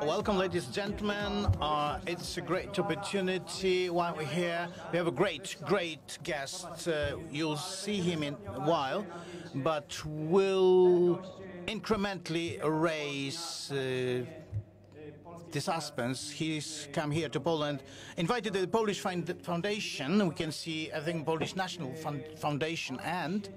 Welcome, ladies and gentlemen. It's a great opportunity while we're here. We have a great guest. You'll see him in a while, but we'll incrementally raise the suspense. He's come here to Poland, invited the Polish Foundation. We can see, I think, Polish National Foundation, and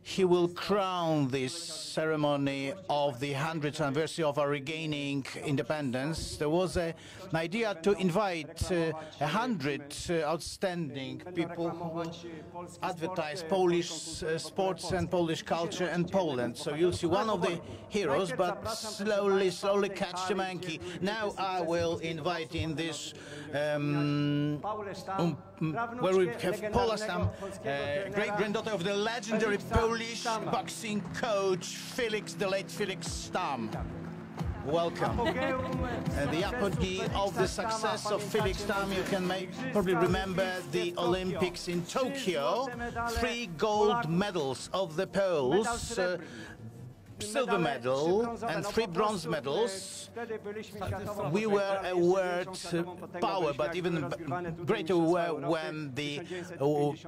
he will crown this ceremony of the 100th anniversary of our regaining independence. There was an idea to invite 100 outstanding people who will advertise Polish sports and Polish culture in Poland. So you'll see one of the heroes, but slowly catch the monkey. Now I will invite in this where we have Paula Stamm, great-granddaughter of the legendary Polish boxing coach the late Felix Stamm. Welcome. The apogee of the success of Felix Stamm, you can probably remember the Olympics in Tokyo. 3 gold medals of the Poles, silver medal and 3 bronze medals. We were a world power, but even greater we were when the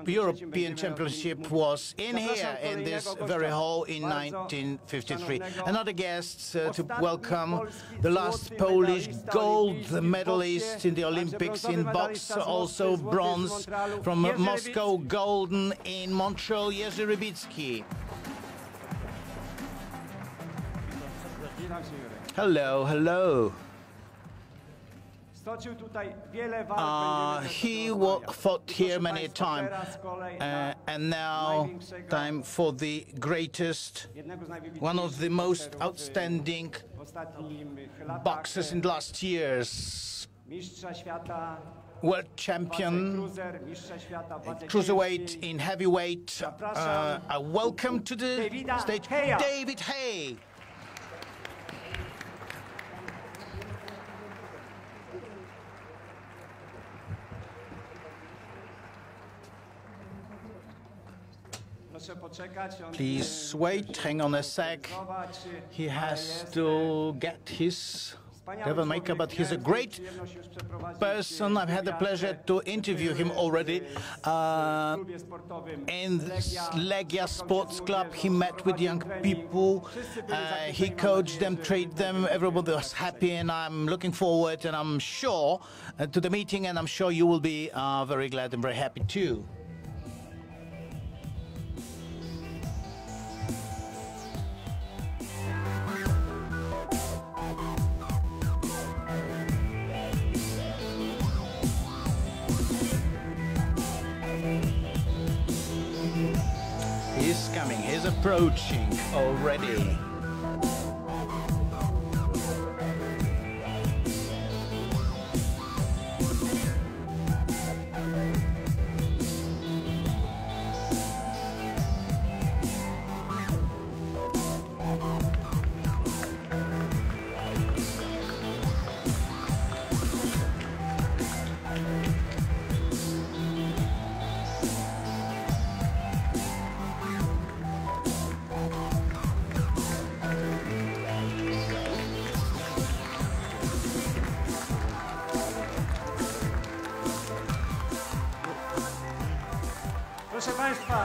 European Championship was in here in this very hall in 1953. Another guest to welcome the last Polish gold medalist in the Olympics in box, also bronze from Moscow, golden in Montreal, Jerzy Rybicki. Hello, hello. He fought here many times, and now time for the greatest, one of the most outstanding boxers in the last years. World champion, cruiserweight, in heavyweight. Welcome to the stage, David Haye. Please wait, hang on a sec. He has to get his Hayemaker, but he's a great person. I've had the pleasure to interview him already. In this Legia Sports Club, he met with young people. He coached them, trained them. Everybody was happy, and I'm looking forward, and I'm sure, to the meeting, and I'm sure you will be very glad and very happy too. He's coming, he's approaching already.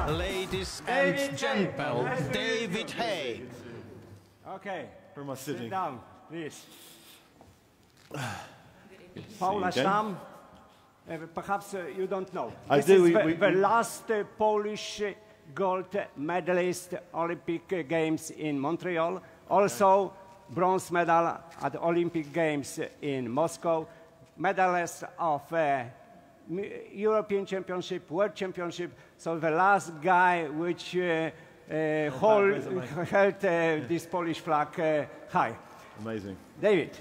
Ladies and gentlemen, David Haye. Okay. Where am I sitting? Sit down, please. Paula Stamm, perhaps you don't know. This is the last Polish gold medalist Olympic Games in Montreal. Also, bronze medal at the Olympic Games in Moscow. Medalist of European Championship, World Championship. So the last guy which held this Polish flag high. Amazing. David,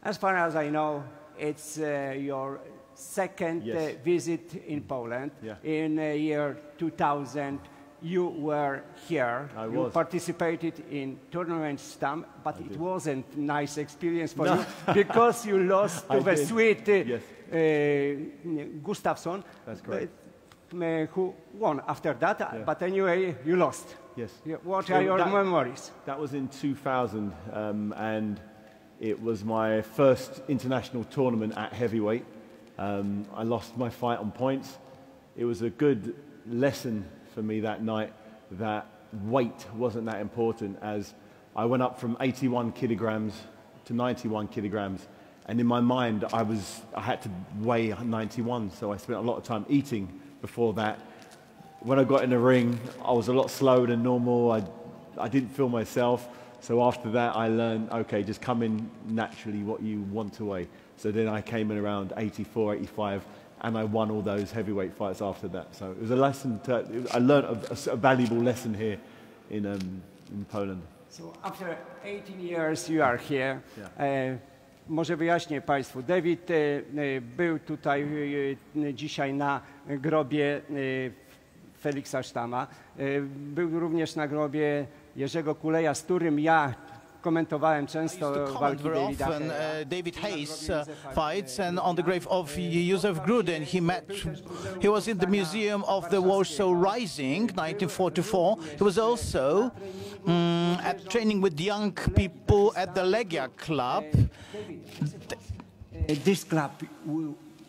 as far as I know, it's your second visit in Poland. Yeah. In year 2000, you were here. I was. You participated in tournament Stamm, but it wasn't a nice experience for you because you lost to the sweet Gustafsson. That's correct. who won after that, but anyway, you lost. Yes. What are your memories? That was in 2000, and it was my first international tournament at heavyweight. I lost my fight on points. It was a good lesson for me that night that weight wasn't that important, as I went up from 81 kilograms to 91 kilograms. And in my mind, I had to weigh 91, so I spent a lot of time eating before that. When I got in the ring, I was a lot slower than normal. I didn't feel myself. So after that, I learned, okay, just come in naturally what you want to weigh. So then I came in around 84, 85, and I won all those heavyweight fights after that. So it was a lesson. I learned a valuable lesson here in Poland. So after 18 years, you are here. Może wyjaśnię Państwu. David był tutaj dzisiaj na grobie Feliksa Stamma. Był również na grobie Jerzego Kuleja, z którym ja komentowałem często walki Davida Haye'a. David Haye's fights, and on the grave of Józef Grudin, he was in the museum of the Warsaw Rising, 1944. He was also at training with young people at the Legia club. This club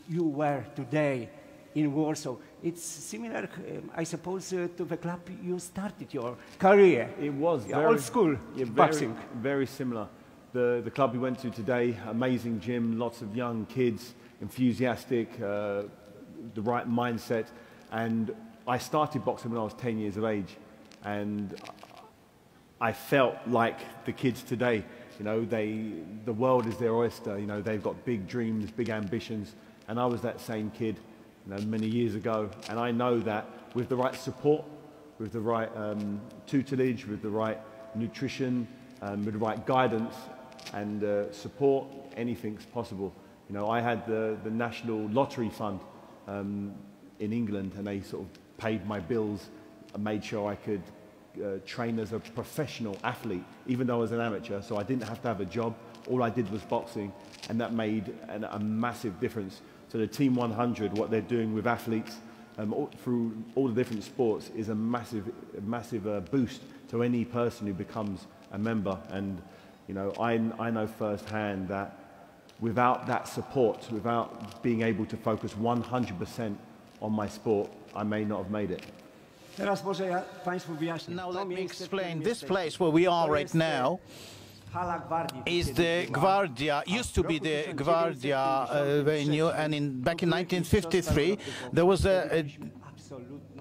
you were today in Warsaw, it's similar, I suppose, to the club you started your career. It was very, old school boxing. Very similar. The club we went to today, amazing gym, lots of young kids, enthusiastic, the right mindset. And I started boxing when I was 10 years of age, and I felt like the kids today. You know, the world is their oyster. You know, they've got big dreams, big ambitions, and I was that same kid, you know, many years ago. And I know that with the right support, with the right tutelage, with the right nutrition, with the right guidance and support, anything's possible. You know, I had the National Lottery Fund in England, and they sort of paid my bills and made sure I could train as a professional athlete, even though I was an amateur, so I didn't have to have a job. All I did was boxing, and that made a massive difference. So the Team 100, what they're doing with athletes through all the different sports, is a massive boost to any person who becomes a member. And you know, I know firsthand that without that support, without being able to focus 100% on my sport, I may not have made it. Now let me explain. This place where we are right now is the Gwardia, used to be the Gwardia venue, and back in 1953 there was a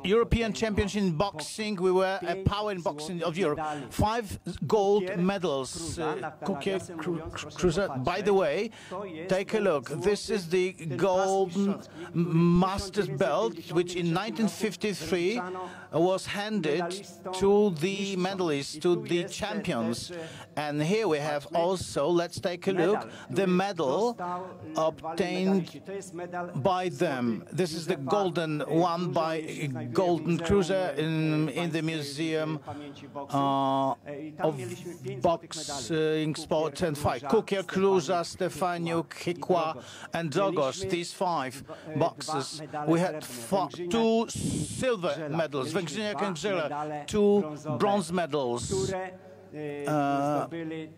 European championship in boxing. We were a power in boxing of Europe. 5 gold medals. By the way, take a look. This is the golden master's belt, which in 1953 was handed to the medalists, to the champions. And here we have also, let's take a look, the medal obtained by them. This is the golden one by Golden Cruiser in the Museum of Boxing, Sport and Fight. Kukier, Kluza, Stefaniuk, Hikwa and Drogos, these 5 boxers. We had 2 silver medals, Węgrzyniak and Grzyla, 2 bronze medals.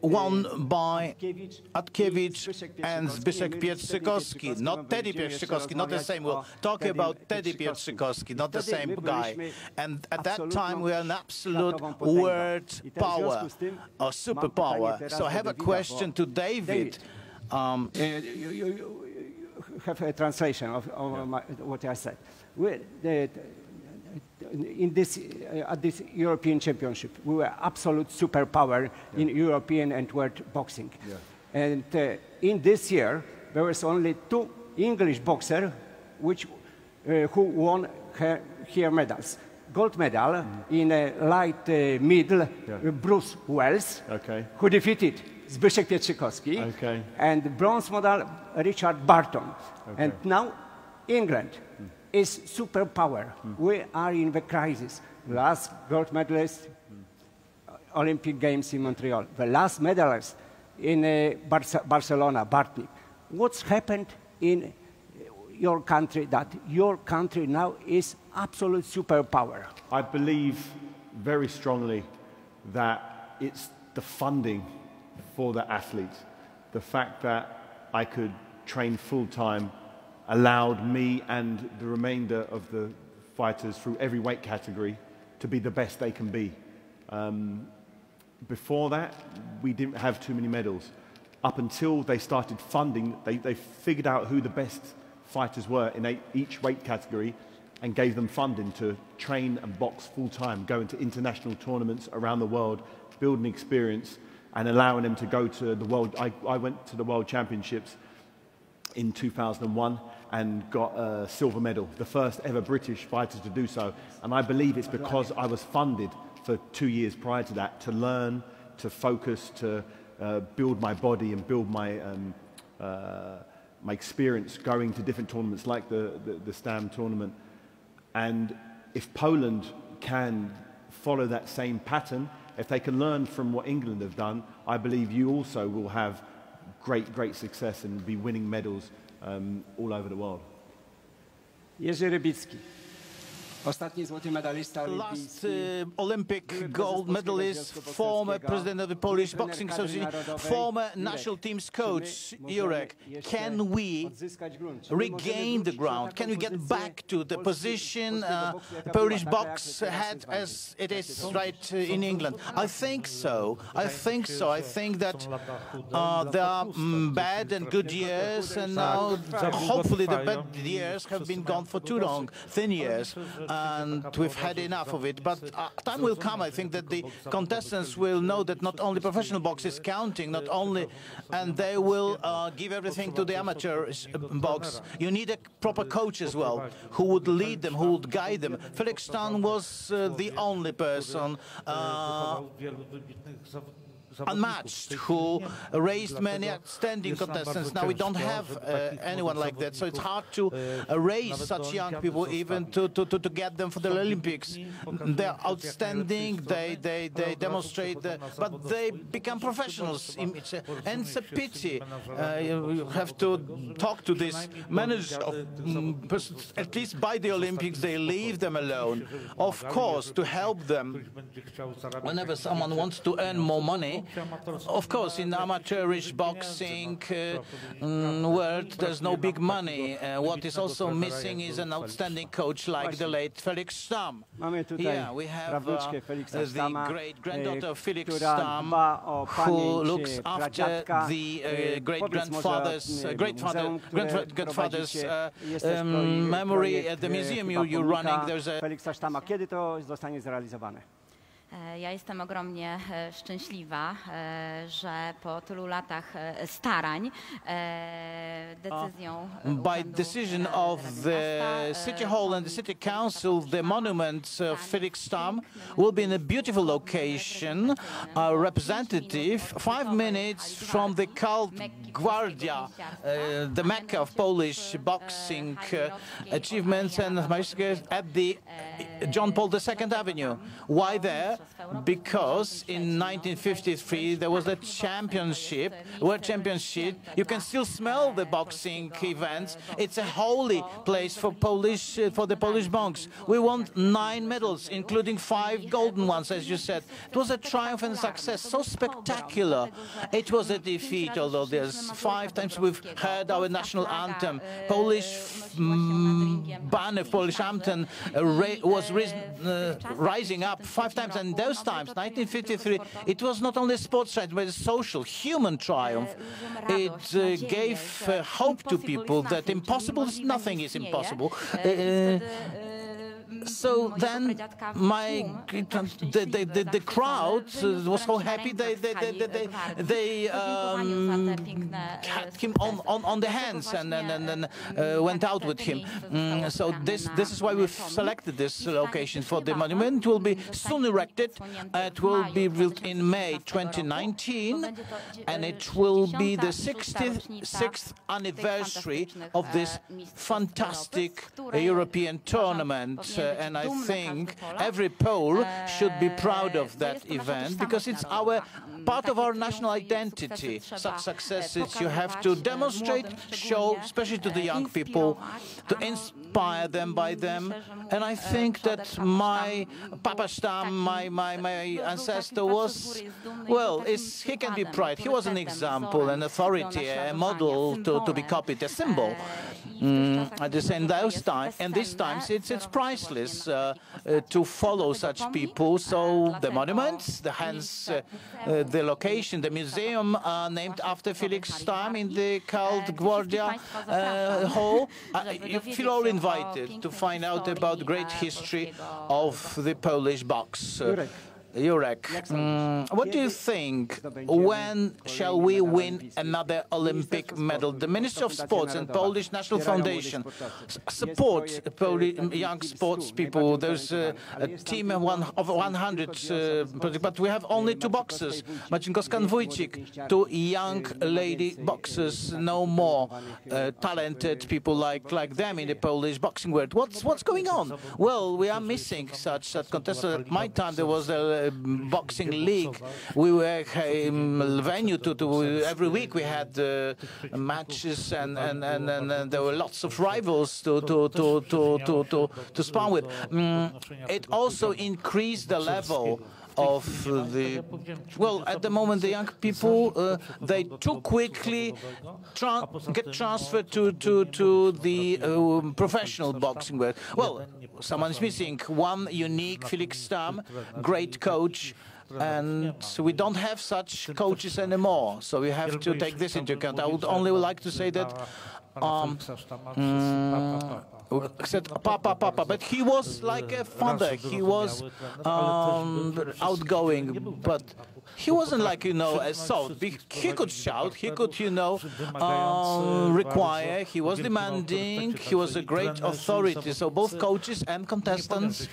Won by Atkiewicz and Zbyszek Pietrzykowski, not Teddy Pietrzykowski, not the same. We'll talk about Teddy Pietrzykowski, not the same guy. And at that time, we were an absolute world power, or superpower. So I have a question to David. You have a translation of what I said. At this European Championship, we were absolute superpower in European and world boxing. And in this year, there was only 2 English boxers who won here medals. Gold medal in light middle, Bruce Wells, who defeated Zbyszek Pietrzykowski, and bronze medal, Richard Barton. And now England is superpower. We are in the crisis. Last gold medalist, Olympic Games in Montreal. The last medalist in Barcelona, Bartnik. What's happened in your country that your country now is absolute superpower? I believe very strongly that it's the funding for the athletes. The fact that I could train full-time allowed me and the remainder of the fighters through every weight category to be the best they can be. Before that, we didn't have too many medals. Up until they started funding, they figured out who the best fighters were in each weight category and gave them funding to train and box full-time, go into international tournaments around the world, building experience and allowing them to go to the world. I went to the World Championships in 2001 and got a silver medal, the first ever British fighter to do so. And I believe it's because I was funded for 2 years prior to that to learn, to focus, to build my body and build my experience going to different tournaments like the Stamm tournament. And if Poland can follow that same pattern, if they can learn from what England have done, I believe you also will have great success and be winning medals all over the world. Jerzy Rybicki. Last Olympic gold medalist, former president of the Polish Boxing Association, former national team's coach, Jurek. Can we regain the ground? Can we get back to the position Polish box had as it is right in England? I think so. I think that there are bad and good years, and now hopefully the bad years have been gone for too long, thin years. And we've had enough of it. But time will come, I think, that the contestants will know that not only professional box is counting, and they will give everything to the amateur box. You need a proper coach as well, who would lead them, who would guide them. Felix Stamm was the only person unmatched, who raised many outstanding contestants. Now we don't have anyone like that, so it's hard to raise such young people, even to get them for the Olympics. They're outstanding, they demonstrate, but they become professionals. And it's a pity. You have to talk to this manager, at least by the Olympics, they leave them alone. Of course, to help them whenever someone wants to earn more money. Of course, in amateurish boxing world, there's no big money. What is also missing is an outstanding coach like the late Felix Stamm. Yeah, we have the great-granddaughter of Felix Stamm, who looks after the great-grandfather's memory at the museum you're running. There's a Felixa Stamma. Kiedy to zostanie zrealizowane? Ja jestem ogromnie szczęśliwa, że po tylu latach starań decyzją by decision of the City Hall and the City Council, the monument of Felix Stamm will be in a beautiful location, a representative 5 minutes from the cult Guardia, the Mecca of Polish boxing achievements, and at the John Paul II Avenue. Why there? Because in 1953 there was a championship, World Championship. You can still smell the boxing events. It's a holy place for the Polish monks. We won 9 medals, including 5 golden ones, as you said. It was a triumph and success, so spectacular. It was a defeat, although there's 5 times we've heard our national anthem. Polish banner, Polish anthem was rising up 5 times, and those times, 1953, it was not only a sports triumph, but a social, human triumph. It gave hope to people that nothing is impossible. So then the crowd was so happy they had him on the hands and went out with him. So this is why we've selected this location for the monument. It will be soon erected. It will be built in May 2019, and it will be the 66th anniversary of this fantastic European tournament. And and I think every Pole should be proud of that event because it's part of our national identity. Such successes you have to demonstrate, show, especially to the young people, to inspire them by them. And I think that my Papa Stamm, my ancestor was, well, he can be proud. He was an example, an authority, a model to be copied, a symbol. At the same time, and these times it's priceless to follow such people. So the monuments, the location, the museum named after Felix Stamm in the cult Guardia Hall. You feel all invited to find out about the great history of the Polish box. Jurek, what do you think? When shall we win another Olympic medal? The Ministry of Sports and Polish National Foundation support young sports people. There's a team of 100, but we have only 2 boxers, Marcinkowska and Wójcik, 2 young lady boxers, no more talented people like them in the Polish boxing world. What's going on? Well, we are missing such contestants. At my time, there was a boxing league. We were venue to every week we had matches and there were lots of rivals to spar with. It also increased the level of at the moment the young people they too quickly get transferred to the professional boxing world. Well, someone is missing. One unique Felix Stamm, great coach, and we don't have such coaches anymore. So we have to take this into account. I would only like to say that said Papa, but he was like a father. He was outgoing, but he wasn't like, a salt. He could shout, he could, require, he was demanding, he was a great authority. So both coaches and contestants,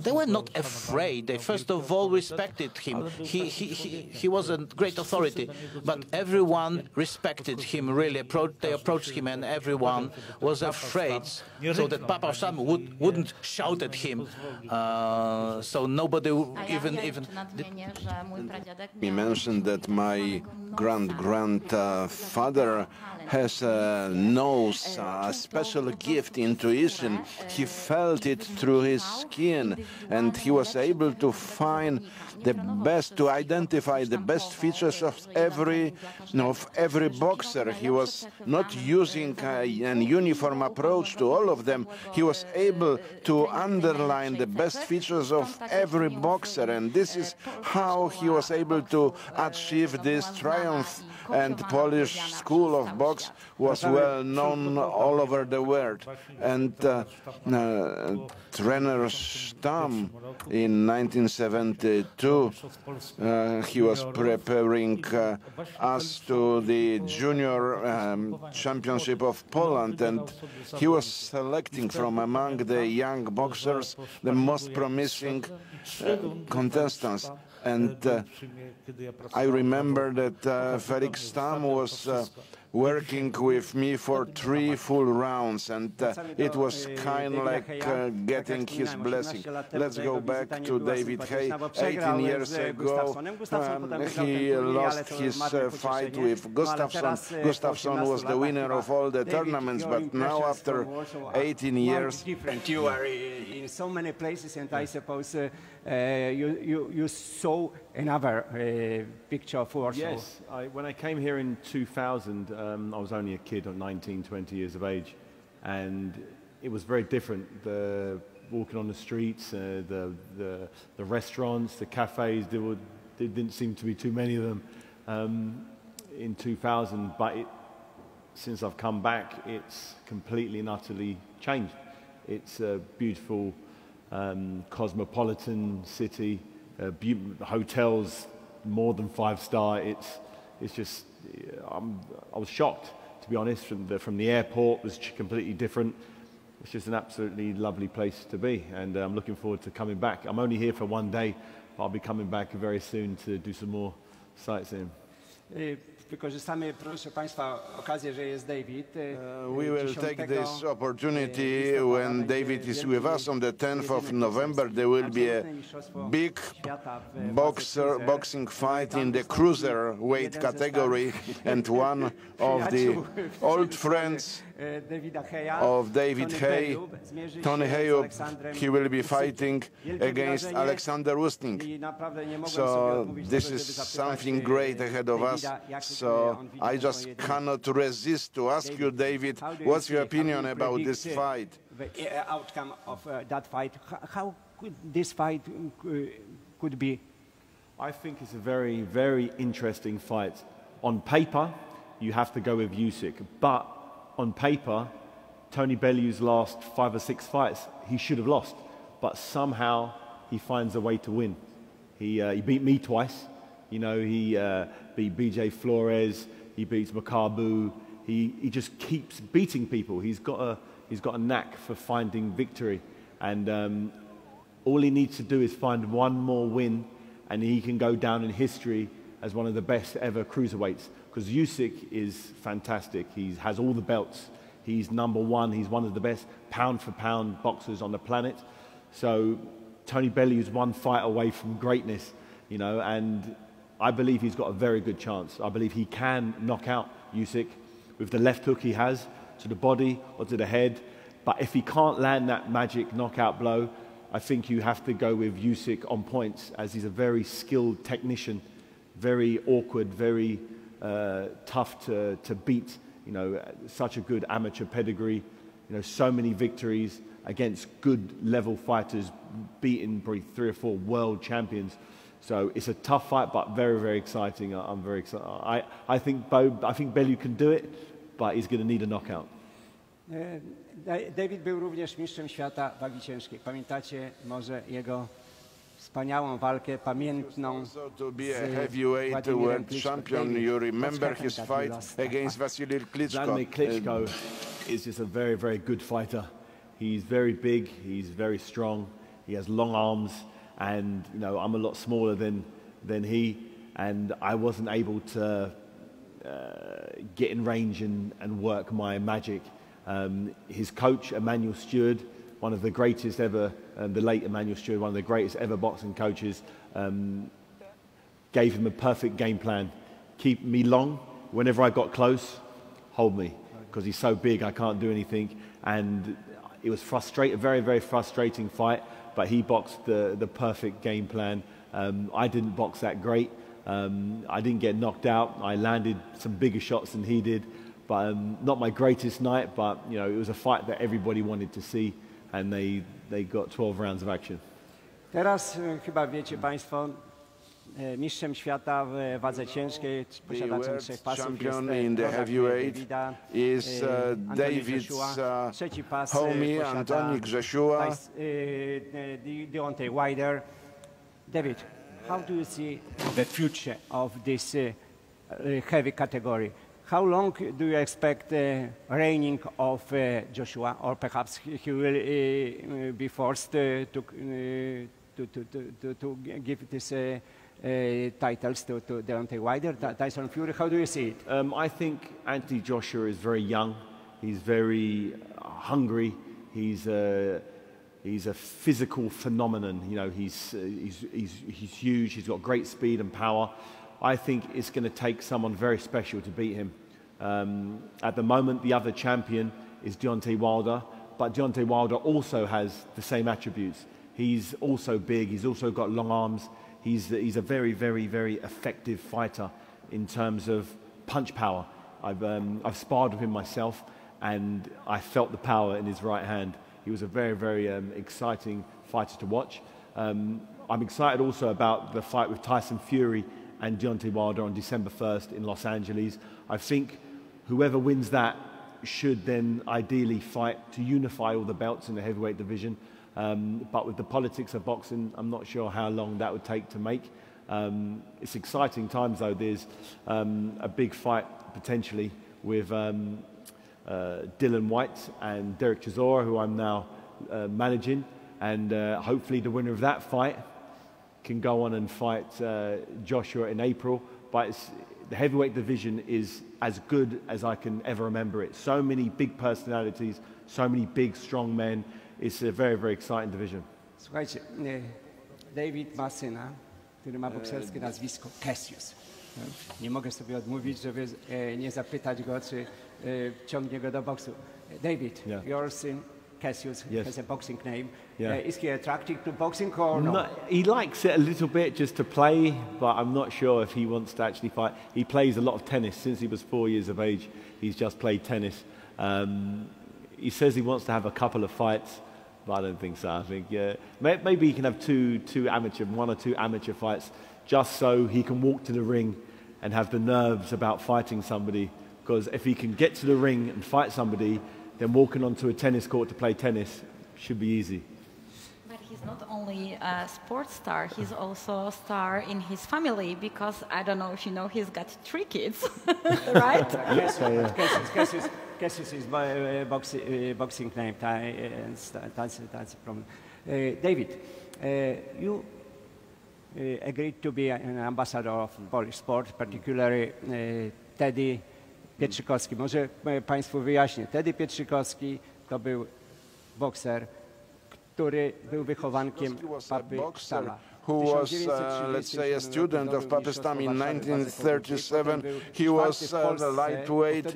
they were not afraid. They first of all respected him. He was a great authority, but everyone respected him, really. They approached him and everyone was afraid, so that Papa Stamm wouldn't shout at him. So nobody even We mentioned that my grandfather has a nose, a special gift, intuition. He felt it through his skin, and he was able to find the best, to identify the best features of every boxer. He was not using an uniform approach to all of them. He was able to underline the best features of every boxer, and this is how he was able to achieve this triumph. And Polish school of box was well known all over the world. And trainer Stamm in 1972, he was preparing us to the junior championship of Poland, and he was selecting from among the young boxers the most promising contestants. And I remember that Felix Stamm was working with me for 3 full rounds, and it was kind of like getting his blessing. Let's go back to David Haye. 18 years ago, he lost his fight with Gustafsson. Gustafsson was the winner of all the tournaments, but now after 18 years... You are in so many places, and I suppose you saw another picture of Warsaw. Yes, when I came here in 2000, I was only a kid, 19, 20 years of age, and it was very different. Walking on the streets, the restaurants, the cafes, there didn't seem to be too many of them in 2000, but since I've come back, it's completely and utterly changed. It's a beautiful cosmopolitan city, hotels more than 5-star. It's just, I was shocked, to be honest. From the airport was completely different. It's just an absolutely lovely place to be, and I'm looking forward to coming back. I'm only here for 1 day. I'll be coming back very soon to do some more sightseeing. Wykorzystamy, proszę Państwa, okazję, że jest David. We will take this opportunity when David is with us on the 10th of November. There will be a big boxing fight in the cruiserweight category, and one of the old friends of David Haye, Tony Haye, he will be fighting against Alexander Usyk. So this is something great ahead of us. So I just cannot resist to ask you, David, what's your opinion about this fight? The outcome of that fight. How could this fight could be? I think it's a very, very interesting fight. On paper, you have to go with Usyk, but on paper, Tony Bellew's last 5 or 6 fights, he should have lost, but somehow he finds a way to win. He beat me twice. You know, he beat BJ Flores, he beats Makabu. He just keeps beating people. He's got a knack for finding victory, and all he needs to do is find one more win, and he can go down in history as one of the best ever cruiserweights. Because Usyk is fantastic. He has all the belts. He's #1. He's one of the best pound-for-pound boxers on the planet. So Tony Bellew is one fight away from greatness, you know, and I believe he's got a very good chance. I believe he can knock out Usyk with the left hook he has to the body or to the head. But if he can't land that magic knockout blow, I think you have to go with Usyk on points, as he's a very skilled technician, very awkward, very tough to beat. You know, such a good amateur pedigree. You know, so many victories against good level fighters, beating probably 3 or 4 world champions. So it's a tough fight, but very, very exciting. I'm very excited. I think Bellew can do it, but he's going to need a knockout. David był również mistrzem świata wagi ciężkiej. Pamiętacie może jego wspaniałą walkę, pamiętną to be a heavyweight world champion. You remember his fight against Vasily Klitschko. Vladimir Klitschko is just a very, very good fighter. He's very big, he's very strong, he has long arms, and you know, I'm a lot smaller than he, and I wasn't able to get in range and work my magic. His coach, Emmanuel Stewart, one of the greatest ever, the late Emmanuel Stewart, one of the greatest ever boxing coaches, gave him a perfect game plan. Keep me long, whenever I got close, hold me, because he's so big I can't do anything. And it was a very, very frustrating fight, but he boxed the perfect game plan. I didn't box that great. I didn't get knocked out. I landed some bigger shots than he did, but not my greatest night, but you know, it was a fight that everybody wanted to see, and they got 12 rounds of action. Teraz chyba wiecie Państwo, mistrzem świata w wadze ciężkiej, posiadaczem 3 pasów in the heavyweight is David's homie Antoni Grzesiła. Deontay Wilder. David, how do you see the future of this heavy category? How long do you expect reigning of Joshua, or perhaps he will be forced to give this titles to Deontay Wilder, Tyson Fury? How do you see it? I think Anthony Joshua is very young. He's very hungry. He's a physical phenomenon. You know, he's huge. He's got great speed and power. I think it's going to take someone very special to beat him. At the moment, the other champion is Deontay Wilder, but Deontay Wilder also has the same attributes. He's also big. He's also got long arms. He's a very, very, very effective fighter in terms of punch power. I've sparred with him myself, and I felt the power in his right hand. He was a very, very exciting fighter to watch. I'm excited also about the fight with Tyson Fury and Deontay Wilder on December 1st in Los Angeles. I think whoever wins that should then ideally fight to unify all the belts in the heavyweight division. But with the politics of boxing, I'm not sure how long that would take to make. It's exciting times though. There's a big fight potentially with Dylan White and Derek Chisora, who I'm now managing, and hopefully the winner of that fight can go on and fight Joshua in April. But the heavyweight division is as good as I can ever remember it. So many big personalities, so many big, strong men. It's a very, very exciting division. Słuchajcie, David ma syna, który ma bokserskie nazwisko Cassius. Nie mogę sobie odmówić, żeby nie zapytać go, czy ciągnie go do boksu. David, your son Cassius has a boxing name. Is he attracted to boxing or no? He likes it a little bit just to play, but I'm not sure if he wants to actually fight. He plays a lot of tennis. Since he was 4 years of age, he's just played tennis. He says he wants to have a couple of fights, but I don't think so. I think maybe he can have one or two amateur fights, just so he can walk to the ring and have the nerves about fighting somebody. Because if he can get to the ring and fight somebody, then walking onto a tennis court to play tennis should be easy. But he's not only a sports star, he's also a star in his family, because I don't know if you know, he's got 3 kids, right? Yes, Cassius is boxing name, that's a problem. David, you agreed to be an ambassador of Polish sport, particularly Teddy Pietrzykowski. Może Państwu wyjaśnię. Teddy Pietrzykowski to był bokser, który był wychowankiem papy Stamma. Who was, let's say, a student of Papy Stamm in 1937. He was the lightweight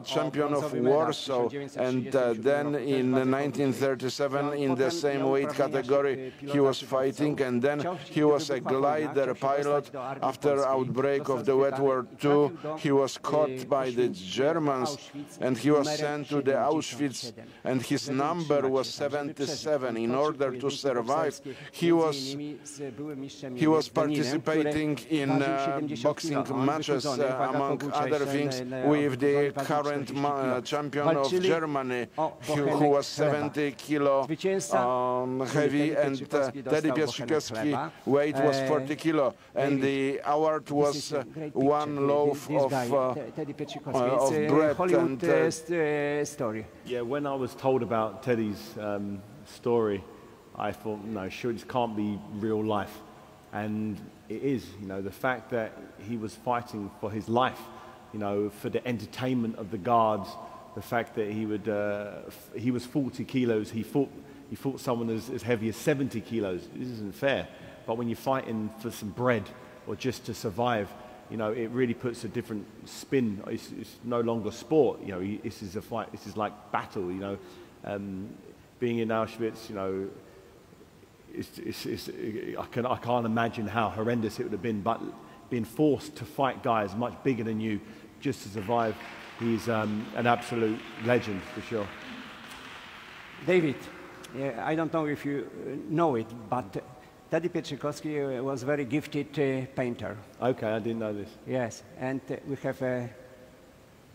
champion of Warsaw, and then in 1937, in the same weight category, he was fighting, and then he was a glider pilot. After outbreak of the World War II, he was caught by the Germans, and he was sent to the Auschwitz, and his number was 77. In order to survive, he was participating in boxing matches, among other things, with the current champion of Germany, who was 70 kilo heavy, and Teddy Pietrzykowski weight was 40 kilo, and the award was 1 loaf of bread. And story. Yeah, when I was told about Teddy's story, I thought, no, sure, this can't be real life. And it is, you know, the fact that he was fighting for his life, you know, for the entertainment of the guards, the fact that he was 40 kilos, he fought someone as heavy as 70 kilos. This isn't fair. But when you're fighting for some bread or just to survive, you know, it really puts a different spin. It's no longer sport, you know, this is a fight, this is like battle, you know. Being in Auschwitz, you know, I can't imagine how horrendous it would have been, but being forced to fight guys much bigger than you just to survive, he's an absolute legend for sure. David, I don't know if you know it, but Teddy Pietrzykowski was a very gifted painter. Okay, I didn't know this. Yes, and we have a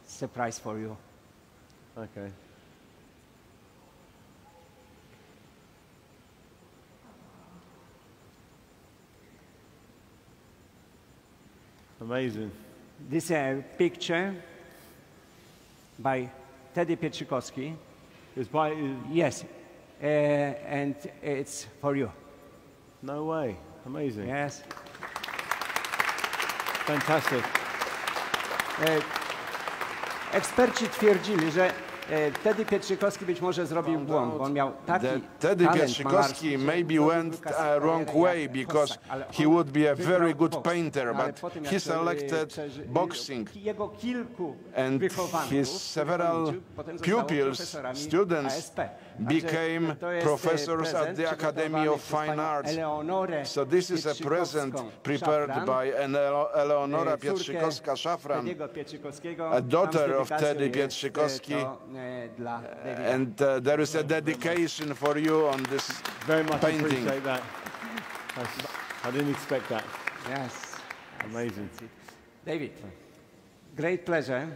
surprise for you. Okay. Amazing. This is a picture by Teddy Pietrzykowski. It's by... Yes, and it's for you. No way. Amazing. Yes. Fantastic. Eksperci twierdzili, że Teddy Pietrzykowski być może zrobił błąd, bo on miał taki Teddy Pietrzykowski maybe went a wrong way because he would be a very good painter, but he selected boxing, and his several pupils, students, became professors at the Academy of Fine Arts. So this is a present prepared by Eleonora Pietrzykowska-Szafran, a daughter of Teddy Pietrzykowski. And there is a dedication for you on this very much painting. Appreciate that. I didn't expect that. Yes. Amazing. David, great pleasure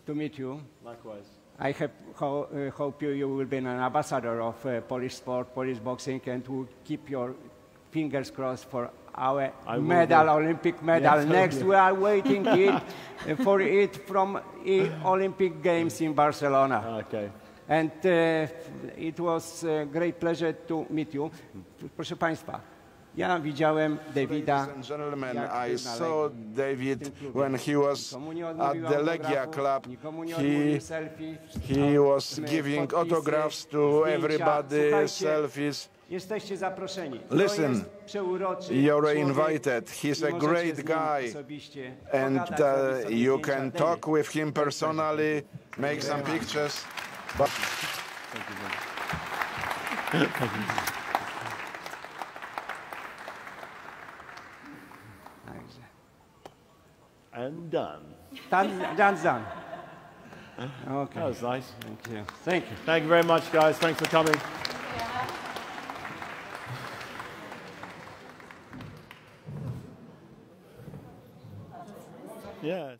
to meet you. Likewise. I hope you will be an ambassador of Polish sport, Polish boxing, and will keep your fingers crossed for our medal, Olympic medal. Yes, next, we are waiting for it from Olympic Games in Barcelona. Okay. And it was a great pleasure to meet you. Proszę Państwa, Ja widziałem Davida. Ladies and gentlemen, I saw David when he was at the Legia club. He was giving autographs to everybody, selfies. Jesteście zaproszeni. Listen, you're invited. He's a great guy, and you can talk with him personally, make some pictures. But And done. Done. Okay. That was nice. Thank you. Thank you. Thank you very much, guys. Thanks for coming. Yeah.